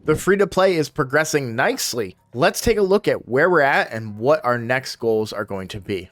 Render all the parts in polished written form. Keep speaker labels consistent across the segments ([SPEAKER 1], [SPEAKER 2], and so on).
[SPEAKER 1] The free-to-play is progressing nicely. Let's take a look at where we're at and what our next goals are going to be.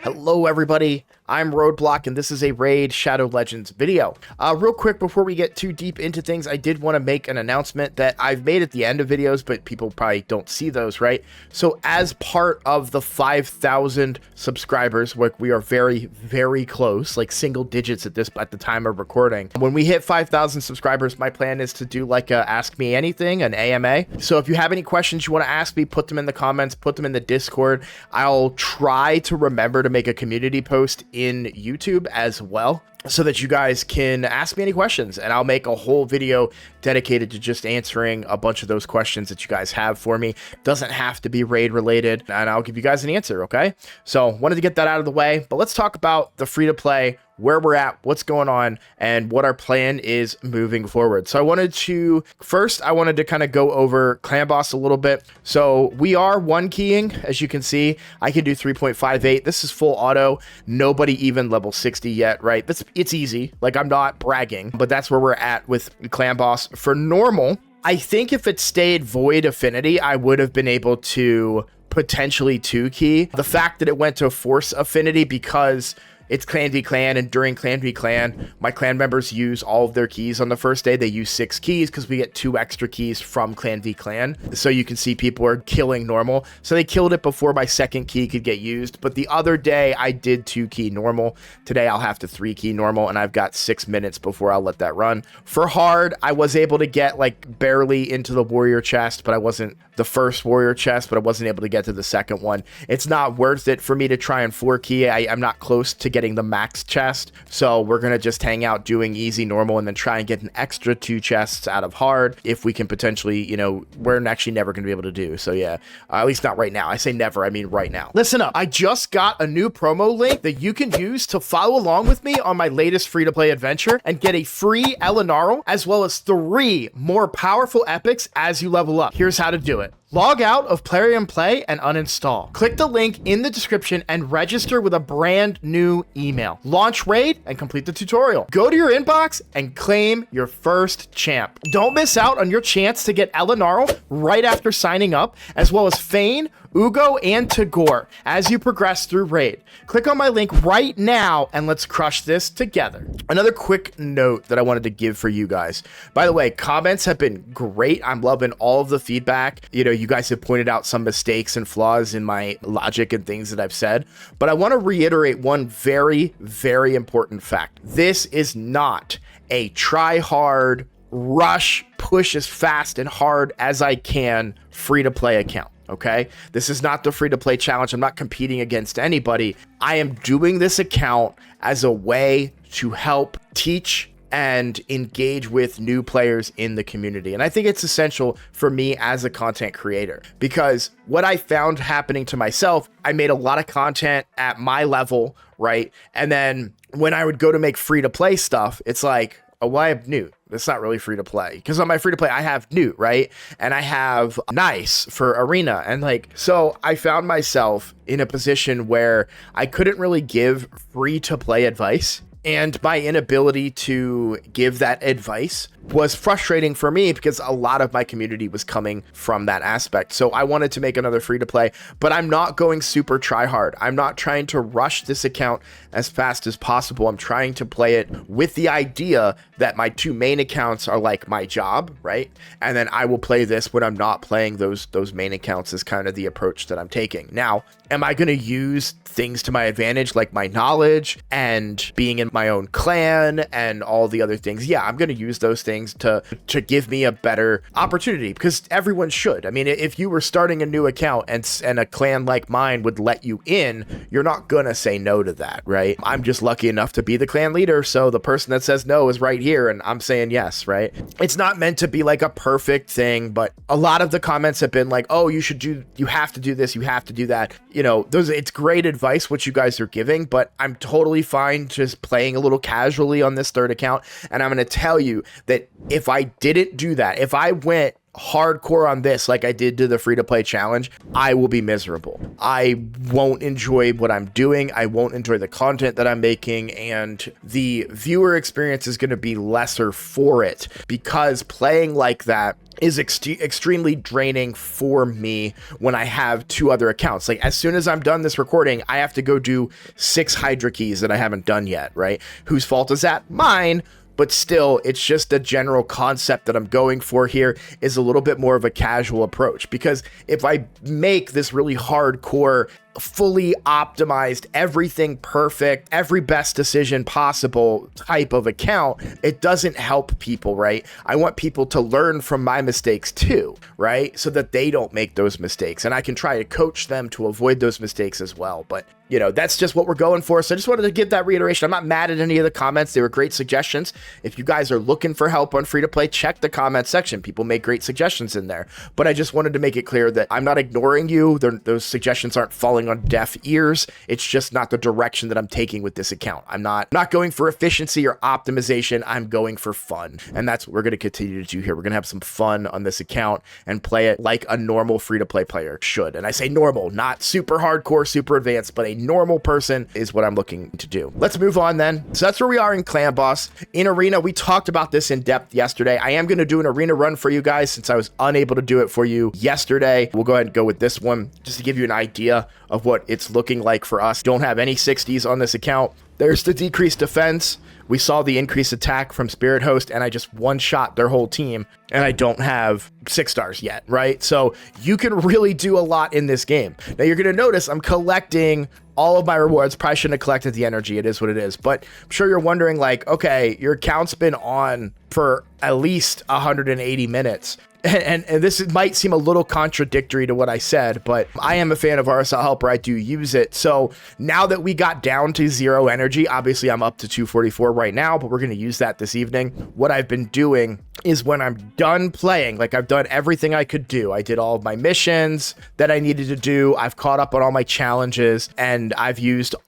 [SPEAKER 1] Hello everybody, I'm Roadblock and this is a Raid Shadow Legends video. Real quick before we get too deep into things, I did want to make an announcement that I've made at the end of videos, but people probably don't see those, right? So as part of the 5,000 subscribers, like we are very, very close, like single digits at the time of recording. When we hit 5,000 subscribers, my plan is to do like a Ask Me Anything, an AMA. So if you have any questions you want to ask me, put them in the comments, put them in the Discord. I'll try to remember to make a community post in YouTube as well, so that you guys can ask me any questions and I'll make a whole video dedicated to just answering a bunch of those questions that you guys have for me. Doesn't have to be raid related and I'll give you guys an answer, okay? So wanted to get that out of the way, but let's talk about the free-to-play, where we're at, what's going on, and what our plan is moving forward. So I wanted to kind of go over Clan Boss a little bit. So we are one keying, as you can see. I can do 3.58. This is full auto. Nobody even level 60 yet, right? It's easy. Like, I'm not bragging, but that's where we're at with Clan Boss. For normal, I think if it stayed Void Affinity, I would have been able to potentially 2-key. The fact that it went to Force Affinity because it's clan v clan, and during clan v clan, my clan members use all of their keys on the first day. They use 6 keys because we get 2 extra keys from clan v clan. So you can see people are killing normal. So they killed it before my second key could get used. But the other day I did 2-key normal. Today I'll have to 3-key normal, and I've got 6 minutes before I'll let that run. For hard, I was able to get like barely into the warrior chest, but I wasn't the first warrior chest, but I wasn't able to get to the second one. It's not worth it for me to try and 4-key. I'm not close to getting the max chest, so we're gonna just hang out doing easy normal and then try and get an extra 2 chests out of hard if we can potentially, you know, we're actually never gonna be able to do. So yeah, at least not right now. I say never, I mean right now. Listen up, I just got a new promo link that you can use to follow along with me on my latest free-to-play adventure and get a free Elenaril as well as 3 more powerful epics as you level up. Here's how to do it. Log out of Plarium Play and uninstall. Click the link in the description and register with a brand new email. Launch Raid and complete the tutorial. Go to your inbox and claim your first champ. Don't miss out on your chance to get Elenaril right after signing up, as well as Fayne, Uugo, and Tagoar as you progress through Raid. Click on my link right now and let's crush this together. Another quick note that I wanted to give for you guys. By the way, comments have been great. I'm loving all of the feedback. You know, you guys have pointed out some mistakes and flaws in my logic and things that I've said, but I want to reiterate one very, very important fact. This is not a try hard, rush, push as fast and hard as I can free-to-play account. Okay, this is not the free-to-play challenge. I'm not competing against anybody. I am doing this account as a way to help teach and engage with new players in the community. And I think it's essential for me as a content creator, because what I found happening to myself, I made a lot of content at my level, right? And then when I would go to make free-to-play stuff, it's like, oh, well, I have Newt. It's not really free to play, because on my free to play I have Newt, right? And I have Nice for arena, and like, so I found myself in a position where I couldn't really give free to play advice, and my inability to give that advice was frustrating for me because a lot of my community was coming from that aspect. So I wanted to make another free to play, but I'm not going super try hard. I'm not trying to rush this account as fast as possible. I'm trying to play it with the idea that my 2 main accounts are like my job, right? And then I will play this when I'm not playing those main accounts, is kind of the approach that I'm taking. Now, am I going to use things to my advantage, like my knowledge and being in my own clan and all the other things? Yeah, I'm going to use those things to give me a better opportunity, because everyone should. I mean, if you were starting a new account and a clan like mine would let you in, you're not gonna say no to that, right? I'm just lucky enough to be the clan leader, so the person that says no is right here and I'm saying yes, right? It's not meant to be like a perfect thing, but a lot of the comments have been like, oh, you have to do this, you have to do that. You know, it's great advice what you guys are giving, but I'm totally fine just playing a little casually on this third account. And I'm going to tell you that if I didn't do that, if I went hardcore on this like I did to the free-to-play challenge, I will be miserable. I won't enjoy what I'm doing. I won't enjoy the content that I'm making, and the viewer experience is going to be lesser for it, because playing like that is extremely draining for me when I have 2 other accounts. Like, as soon as I'm done this recording, I have to go do 6 Hydra keys that I haven't done yet, right? Whose fault is that? Mine. But still, it's just the general concept that I'm going for here is a little bit more of a casual approach, because if I make this really hardcore, fully optimized, everything perfect, every best decision possible type of account, it doesn't help people, right? I want people to learn from my mistakes too, right? So that they don't make those mistakes, and I can try to coach them to avoid those mistakes as well. But you know, that's just what we're going for. So I just wanted to give that reiteration. I'm not mad at any of the comments. They were great suggestions. If you guys are looking for help on free to play, check the comment section. People make great suggestions in there. But I just wanted to make it clear that I'm not ignoring you. Those suggestions aren't falling on deaf ears. It's just not the direction that I'm taking with this account. I'm not going for efficiency or optimization. I'm going for fun. And that's what we're going to continue to do here. We're going to have some fun on this account and play it like a normal free to play player should. And I say normal, not super hardcore, super advanced, but a normal person is what I'm looking to do. Let's move on then. So that's where we are in Clan Boss. In Arena, we talked about this in depth yesterday. I am going to do an Arena run for you guys since I was unable to do it for you yesterday. We'll go ahead and go with this one just to give you an idea of what it's looking like for us. Don't have any 60s on this account. There's the decreased defense. We saw the increased attack from Spirit Host, and I just one-shot their whole team, and I don't have 6 stars yet, right? So you can really do a lot in this game. Now you're going to notice I'm collecting all of my rewards. Probably shouldn't have collected the energy. It is what it is. But I'm sure you're wondering, like, okay, your account's been on for at least 180 minutes. And this might seem a little contradictory to what I said, but I am a fan of RSL Helper. I do use it. So now that we got down to 0 energy, obviously I'm up to 244 right now, but we're going to use that this evening. What I've been doing is when I'm done playing, like I've done everything I could do. I did all of my missions that I needed to do. I've caught up on all my challenges, and I've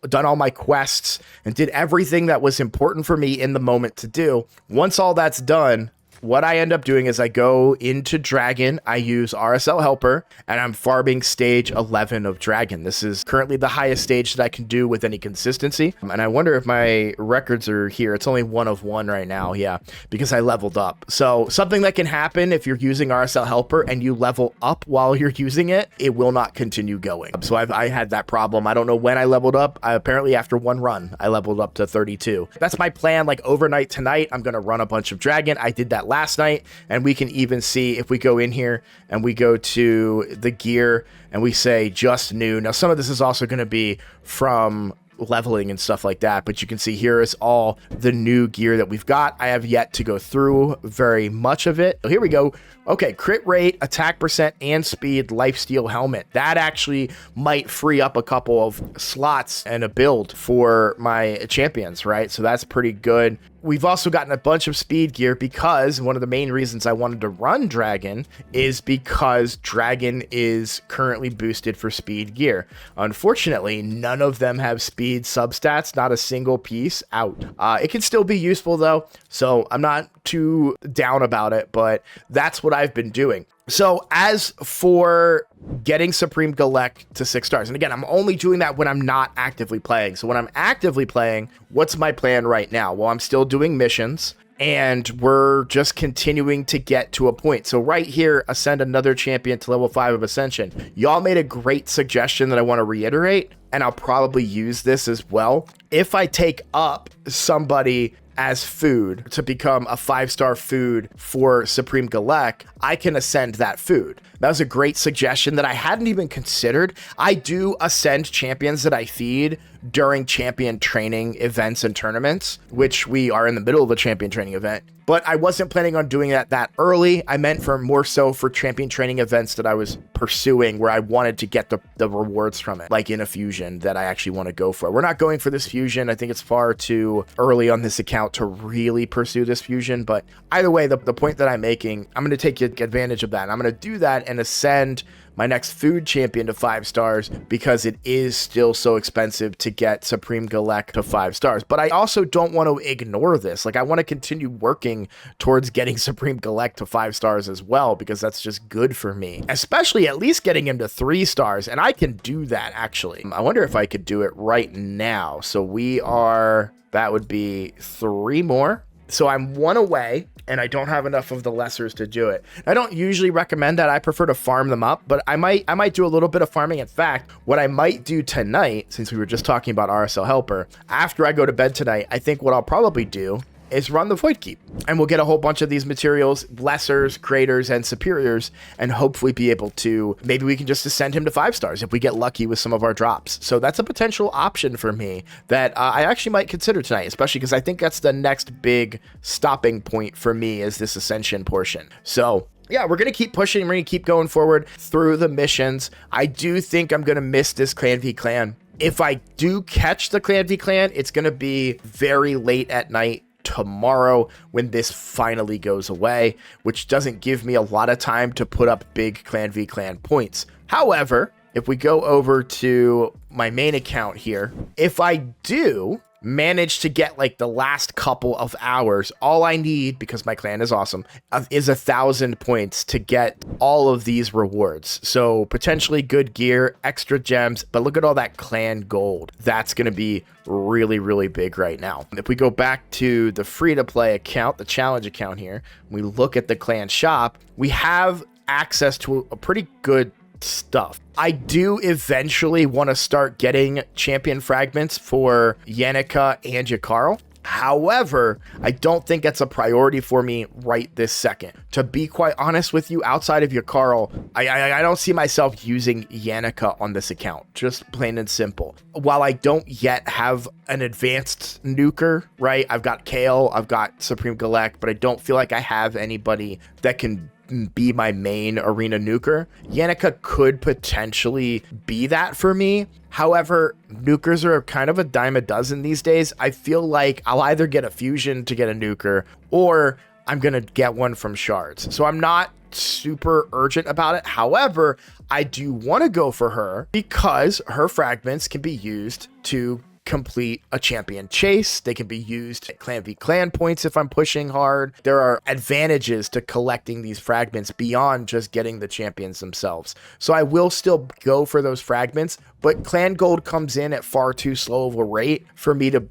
[SPEAKER 1] done all my quests and did everything that was important for me in the moment to do. Once all that's done, what I end up doing is I go into Dragon, I use RSL Helper, and I'm farming stage 11 of Dragon. This is currently the highest stage that I can do with any consistency. And I wonder if my records are here. It's only 1 of 1 right now, yeah, because I leveled up. So something that can happen if you're using RSL Helper and you level up while you're using it, it will not continue going. So I had that problem. I don't know when I leveled up. Apparently after 1 run, I leveled up to 32. That's my plan. Like overnight tonight, I'm going to run a bunch of Dragon. I did that last night, and we can even see if we go in here and we go to the gear and we say just new. Now some of this is also going to be from leveling and stuff like that, but you can see here is all the new gear that we've got. I have yet to go through very much of it. So here we go. Okay, crit rate, attack percent, and speed, lifesteal helmet. That actually might free up a couple of slots and a build for my champions, right? So that's pretty good. We've also gotten a bunch of speed gear because one of the main reasons I wanted to run Dragon is because Dragon is currently boosted for speed gear. Unfortunately, none of them have speed substats, not a single piece out. It can still be useful though, so I'm not too down about it, but that's what I've been doing. So as for getting Supreme Galek to 6 stars, and again, I'm only doing that when I'm not actively playing. So when I'm actively playing, what's my plan right now? Well, I'm still doing missions, and we're just continuing to get to a point. So right here, ascend another champion to level 5 of Ascension. Y'all made a great suggestion that I want to reiterate, and I'll probably use this as well. If I take up somebody as food to become a 5-star food for Supreme Galek, I can ascend that food. That was a great suggestion that I hadn't even considered. I do ascend champions that I feed during champion training events and tournaments, which we are in the middle of a champion training event. But I wasn't planning on doing that early. I meant for more so for champion training events that I was pursuing where I wanted to get the rewards from it, like in a fusion that I actually want to go for. We're not going for this fusion. I think it's far too early on this account to really pursue this fusion. But either way, the point that I'm making, I'm going to take advantage of that. I'm going to do that and ascend my next food champion to 5 stars because it is still so expensive to get Supreme Galek to 5 stars. But I also don't want to ignore this. Like, I want to continue working towards getting Supreme Galek to 5 stars as well, because that's just good for me, especially at least getting him to 3 stars. And I can do that, actually. I wonder if I could do it right now. So that would be 3 more. So I'm 1 away, and I don't have enough of the lessers to do it. I don't usually recommend that. I prefer to farm them up, but I might do a little bit of farming. In fact, what I might do tonight, since we were just talking about RSL Helper, after I go to bed tonight, I think what I'll probably do is run the Void Keep, and we'll get a whole bunch of these materials, lessers, creators, and superiors, and hopefully be able to, maybe we can just ascend him to 5 stars if we get lucky with some of our drops. So that's a potential option for me that I actually might consider tonight, especially because I think that's the next big stopping point for me, is this ascension portion. So yeah, we're going to keep pushing. We're going to keep going forward through the missions. I do think I'm going to miss this Clan v Clan. If I do catch the Clan v Clan, it's going to be very late at night tomorrow when this finally goes away, which doesn't give me a lot of time to put up big Clan v Clan points. However, if we go over to my main account here, if I do manage to get like the last couple of hours, all I need, because my clan is awesome, is 1,000 points to get all of these rewards. So potentially good gear, extra gems, but look at all that clan gold. That's going to be really, really big right now. If we go back to the free-to-play account, the challenge account here, we look at the clan shop, we have access to a pretty good stuff. I do eventually want to start getting champion fragments for Yannicka and Jakarl. However, I don't think that's a priority for me right this second. To be quite honest with you, outside of Jakarl, I don't see myself using Yannicka on this account, just plain and simple. While I don't yet have an advanced nuker, right? I've got Kale, I've got Supreme Galek, but I don't feel like I have anybody that can be my main arena nuker. Yannicka could potentially be that for me. However, nukers are kind of a dime a dozen these days. I feel like I'll either get a fusion to get a nuker, or I'm going to get one from shards. So I'm not super urgent about it. However, I do want to go for her because her fragments can be used to complete a champion chase. They can be used at Clan v Clan points if I'm pushing hard. There are advantages to collecting these fragments beyond just getting the champions themselves. So I will still go for those fragments, but clan gold comes in at far too slow of a rate for me to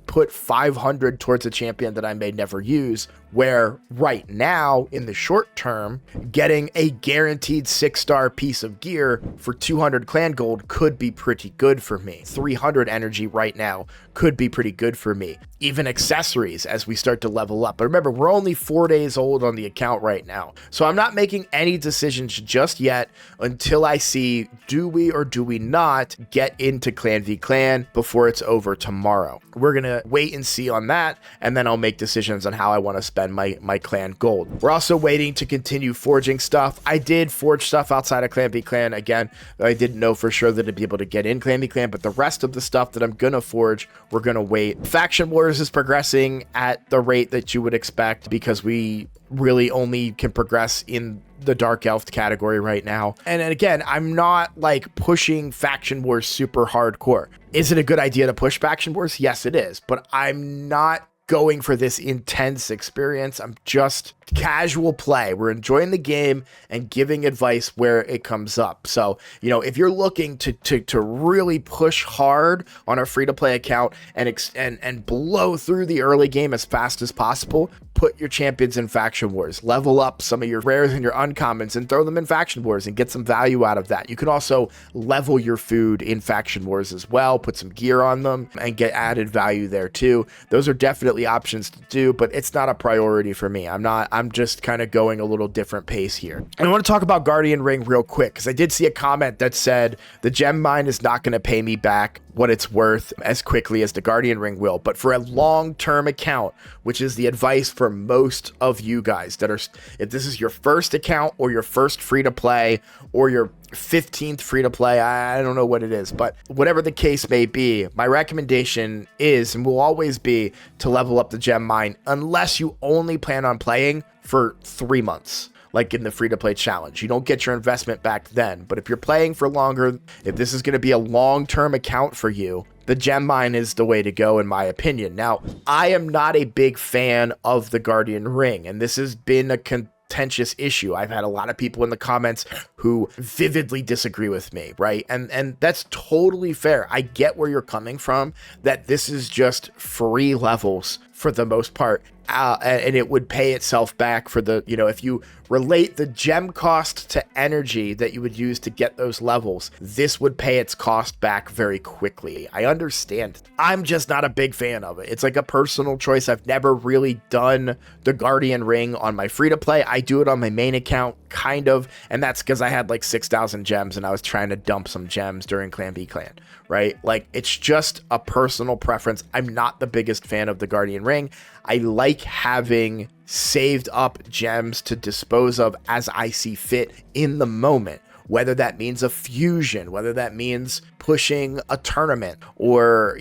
[SPEAKER 1] put 500 towards a champion that I may never use, where right now in the short term, getting a guaranteed 6-star piece of gear for 200 clan gold could be pretty good for me. 300 energy right now could be pretty good for me. Even accessories as we start to level up. But remember, we're only 4 days old on the account right now. So I'm not making any decisions just yet until I see, do we or do we not get into Clan v Clan before it's over tomorrow. We're going to wait and see on that, and then I'll make decisions on how I want to spend my clan gold. We're also waiting to continue forging stuff. I did forge stuff outside of Clan v Clan. Again, I didn't know for sure that I'd be able to get in Clan v Clan, but the rest of the stuff that I'm going to forge, we're going to wait. Faction Wars is progressing at the rate that you would expect because we really only can progress in the Dark Elf category right now. And again, I'm not like pushing Faction Wars super hardcore. Is it a good idea to push Faction Wars? Yes, it is, but I'm not going for this intense experience. I'm just casual play. We're enjoying the game and giving advice where it comes up. So, you know, if you're looking to really push hard on a free-to-play account and blow through the early game as fast as possible, put your champions in Faction Wars. Level up some of your rares and your uncommons and throw them in Faction Wars and get some value out of that. You can also level your food in Faction Wars as well, put some gear on them and get added value there too. Those are definitely options to do, but it's not a priority for me. I'm just kind of going a little different pace here. And I want to talk about Guardian Ring real quick, because I did see a comment that said the gem mine is not going to pay me back what it's worth as quickly as the Guardian Ring will. But for a long-term account, which is the advice for most of you guys that are, if this is your first account or your first free-to-play or your 15th free-to-play, I don't know what it is, but whatever the case may be, my recommendation is and will always be to level up the gem mine unless you only plan on playing for 3 months. like in the free-to-play challenge. You don't get your investment back then. But if you're playing for longer, if this is going to be a long-term account for you, the gem mine is the way to go, in my opinion. Now, I am not a big fan of the Guardian Ring, and this has been a contentious issue. I've had a lot of people in the comments who vividly disagree with me, right? And that's totally fair. I get where you're coming from, that this is just free levels for the most part. And it would pay itself back for the, if you relate the gem cost to energy that you would use to get those levels, this would pay its cost back very quickly. I understand. I'm just not a big fan of it. It's like a personal choice. I've never really done the Guardian Ring on my free to play. I do it on my main account, kind of, and that's because I had like 6,000 gems and I was trying to dump some gems during Clan v Clan, right? Like, it's just a personal preference. I'm not the biggest fan of the Guardian Ring. I like having saved up gems to dispose of as I see fit in the moment, whether that means a fusion, whether that means pushing a tournament, or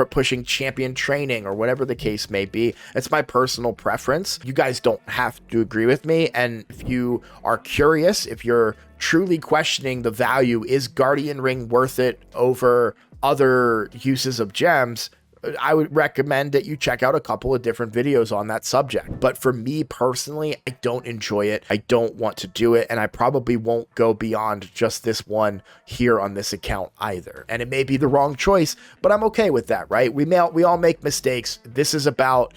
[SPEAKER 1] pushing champion training, or whatever the case may be. It's my personal preference. You guys don't have to agree with me, and if you are curious, if you're truly questioning the value, is Guardian Ring worth it over other uses of gems, I would recommend that you check out a couple of different videos on that subject. But for me personally, I don't enjoy it. I don't want to do it. And I probably won't go beyond just this one here on this account either. And it may be the wrong choice, but I'm okay with that, right? We all make mistakes. This is about,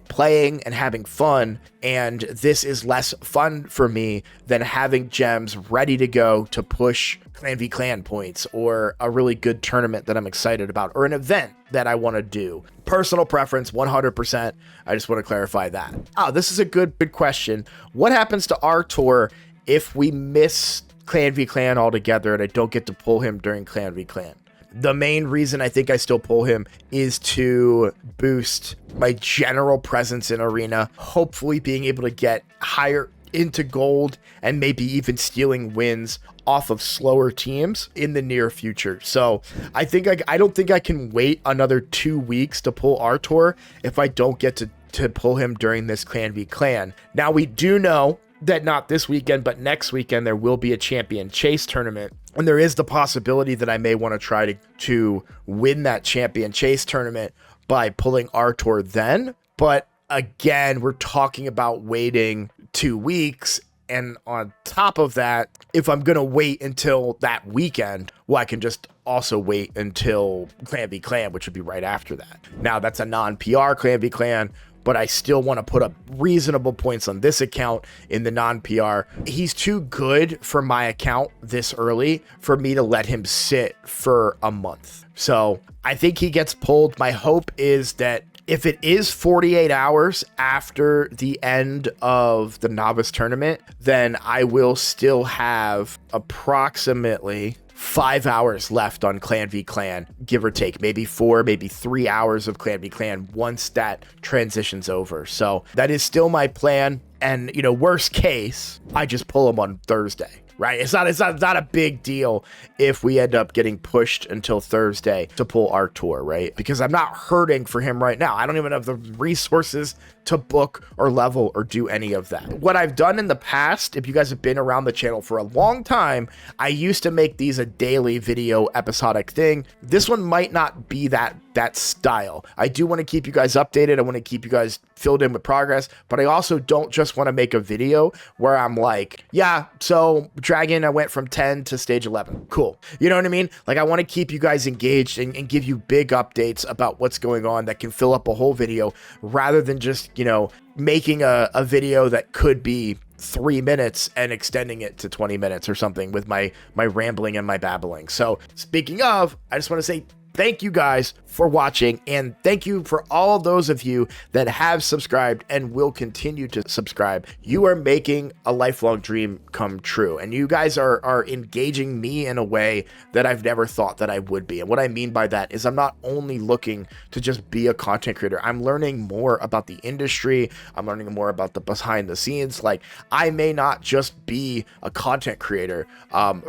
[SPEAKER 1] playing and having fun. And this is less fun for me than having gems ready to go to push Clan v Clan points, or a really good tournament that I'm excited about, or an event that I want to do. Personal preference, 100%. I just want to clarify that. This is a good question. What happens to our tour if we miss Clan v Clan altogether and I don't get to pull him during Clan v Clan? The main reason I think I still pull him is to boost my general presence in Arena, hopefully being able to get higher into gold and maybe even stealing wins off of slower teams in the near future. So I don't think I can wait another 2 weeks to pull our tour if I don't get to pull him during this Clan v Clan. Now, we do know that not this weekend, but next weekend, there will be a champion chase tournament. And there is the possibility that I may want to try to win that champion chase tournament by pulling our tour then. But again, we're talking about waiting 2 weeks. And on top of that, if I'm going to wait until that weekend, well, I can just also wait until Clan v Clan, which would be right after that. Now, that's a non-PR Clan v Clan, but I still want to put up reasonable points on this account in the non-PR. He's too good for my account this early for me to let him sit for a month. So I think he gets pulled. My hope is that if it is 48 hours after the end of the novice tournament, then I will still have approximately 5 hours left on Clan v Clan, give or take, maybe 4, maybe 3 hours of Clan v Clan once that transitions over. So that is still my plan. And, worst case, I just pull him on Thursday. Right? It's not a big deal if we end up getting pushed until Thursday to pull our tour, right? Because I'm not hurting for him right now. I don't even have the resources to book or level or do any of that. What I've done in the past, if you guys have been around the channel for a long time, I used to make these a daily video episodic thing. This one might not be that style. I do want to keep you guys updated. I want to keep you guys filled in with progress, but I also don't just want to make a video where I'm like, yeah, so Dragon, I went from 10 to stage 11. Cool. You know what I mean? Like, I want to keep you guys engaged and give you big updates about what's going on that can fill up a whole video, rather than just, making a video that could be 3 minutes and extending it to 20 minutes or something with my rambling and my babbling. So speaking of, I just want to say thank you guys for watching, and thank you for all those of you that have subscribed and will continue to subscribe. You are making a lifelong dream come true, and you guys are engaging me in a way that I've never thought that I would be. And what I mean by that is I'm not only looking to just be a content creator, I'm learning more about the industry. I'm learning more about the behind the scenes. Like, I may not just be a content creator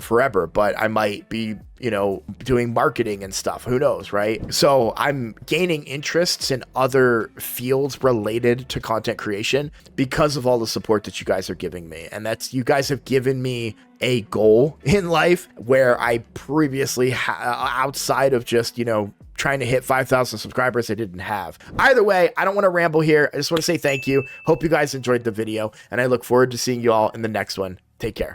[SPEAKER 1] forever, but I might be you know, doing marketing and stuff. Who knows, right? So I'm gaining interests in other fields related to content creation because of all the support that you guys are giving me. And that's, you guys have given me a goal in life where I previously outside of just, you know, trying to hit 5,000 subscribers I didn't have. Either way, I don't want to ramble here. I just want to say thank you. Hope you guys enjoyed the video, and I look forward to seeing you all in the next one. Take care.